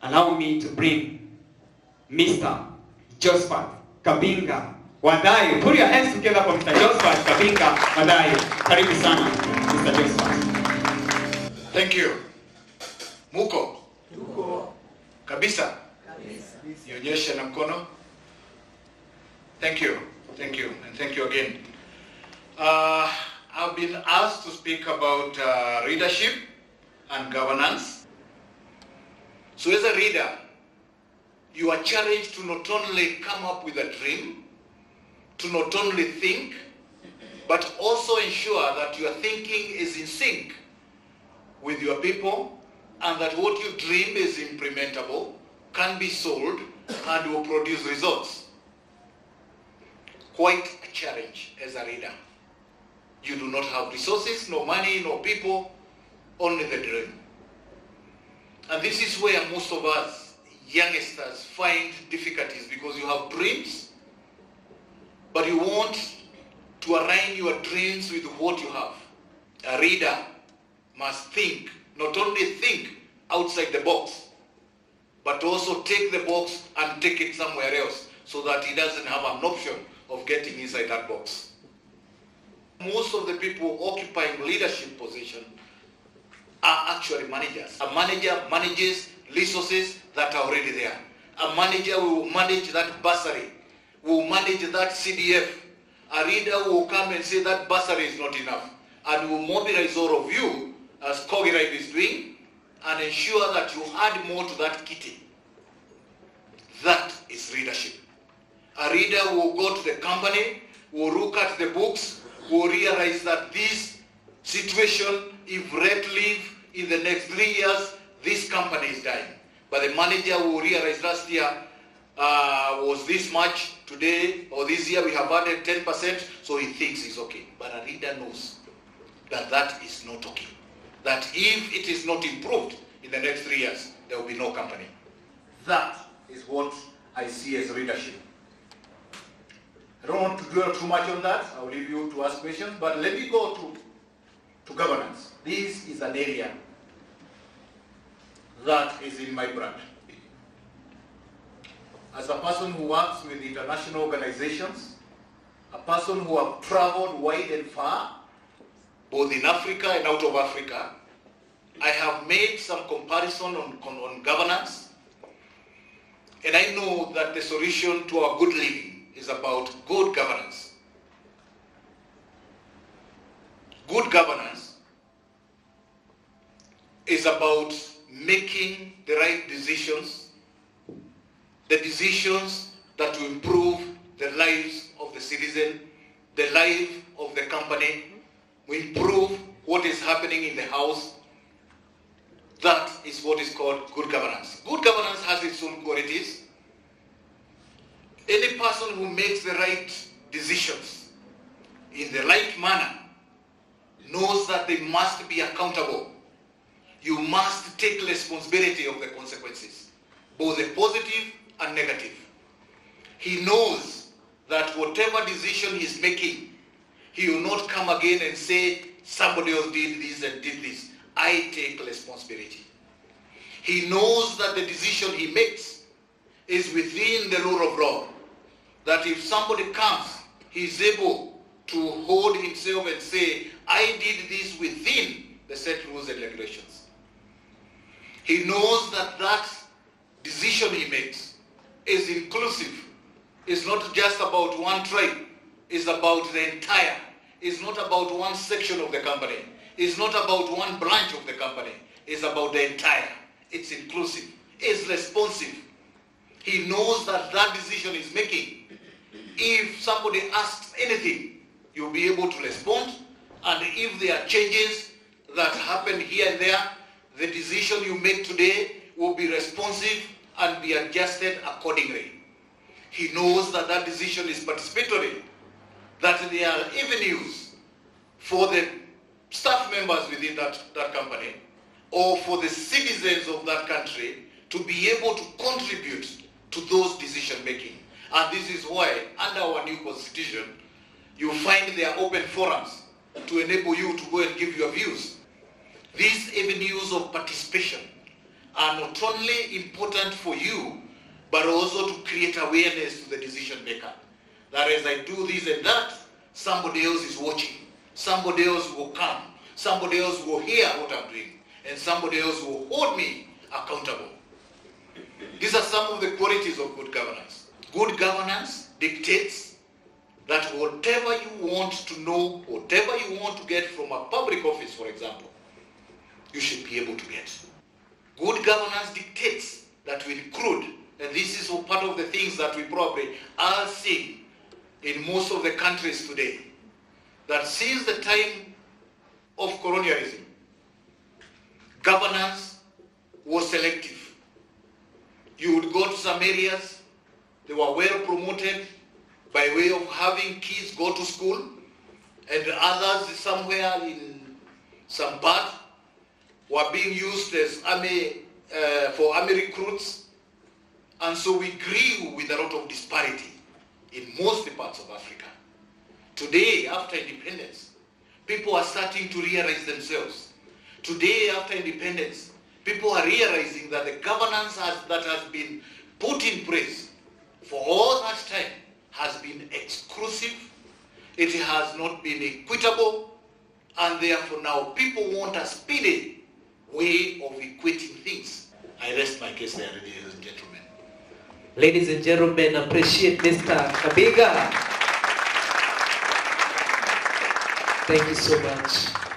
allow me to bring Mr. Josephat Kabinga Wathayu. Put your hands together for Mr. Josephat Kabinga Wathayu. Karibu sana, Mr. Josephat. Thank you. Muko? Tuko. Kabisa? Kabisa. Nionyeshe na mkono. Thank you. Thank you. And thank you again. I've been asked to speak about readership and governance. So as a reader, you are challenged to not only come up with a dream, to not only think, but also ensure that your thinking is in sync with your people, and that what you dream is implementable, can be sold, and will produce results. Quite a challenge as a reader. You do not have resources, no money, no people, only the dream. And this is where most of us youngsters find difficulties, because you have dreams, but you want to align your dreams with what you have. A reader must think, not only think outside the box, but also take the box and take it somewhere else, so that he doesn't have an option of getting inside that box. Most of the people occupying leadership position are actually managers. A manager manages resources that are already there. A manager will manage that bursary, will manage that CDF. A reader will come and say that bursary is not enough, and will mobilize all of you, as Kogi is doing, and ensure that you add more to that kitty. That is leadership. A reader will go to the company, will look at the books, will realize that this situation, if let live in the next 3 years, this company is dying. But the manager will realize last year was this much, today or this year we have added 10%, so he thinks it's okay. But a reader knows that that is not okay. That if it is not improved in the next 3 years, there will be no company. That is what I see as leadership. I don't want to dwell too much on that. I'll leave you to ask questions, but let me go to governance. This is an area that is in my blood. As a person who works with international organizations, a person who have traveled wide and far, both in Africa and out of Africa, I have made some comparison on governance, and I know that the solution to our good living is about good governance. Good governance is about making the right decisions, the decisions that will improve the lives of the citizen, the life of the company, will improve what is happening in the house. That is what is called good governance. Good governance has its own qualities. Any person who makes the right decisions in the right manner knows that they must be accountable. You must take responsibility of the consequences, both the positive and negative. He knows that whatever decision he is making, he will not come again and say, somebody else did this and did this. I take responsibility. He knows that the decision he makes is within the rule of law. That if somebody comes, he is able to hold himself and say, I did this within the set rules and regulations. He knows that that decision he makes is inclusive. It's not just about one tribe. It's about the entire. It's not about one section of the company. It's not about one branch of the company. It's about the entire. It's inclusive. It's responsive. He knows that that decision is making. If somebody asks anything, you'll be able to respond. And if there are changes that happen here and there, the decision you make today will be responsive and be adjusted accordingly. He knows that that decision is participatory, that there are avenues for the staff members within that company or for the citizens of that country to be able to contribute to those decision making. And this is why, under our new constitution, you find there are open forums to enable you to go and give your views. These avenues of participation are not only important for you, but also to create awareness to the decision maker. That as I do this and that, somebody else is watching. Somebody else will come. Somebody else will hear what I'm doing. And somebody else will hold me accountable. These are some of the qualities of good governance. Good governance dictates that whatever you want to know, whatever you want to get from a public office, for example, you should be able to get. Good governance dictates that we recruit, and this is part of the things that we probably are seeing in most of the countries today, that since the time of colonialism, governance was selective. You would go to some areas, they were well promoted by way of having kids go to school, and others somewhere in some part were being used as army, for army recruits. And so we grew with a lot of disparity in most parts of Africa. Today, after independence, people are starting to realize themselves. Today, after independence, people are realizing that the governance that has been put in place for all that time has been exclusive, it has not been equitable, and therefore now people want a speedy way of equating things. I rest my case there, ladies and gentlemen. Ladies and gentlemen, appreciate Mr. Kabinga. Thank you so much.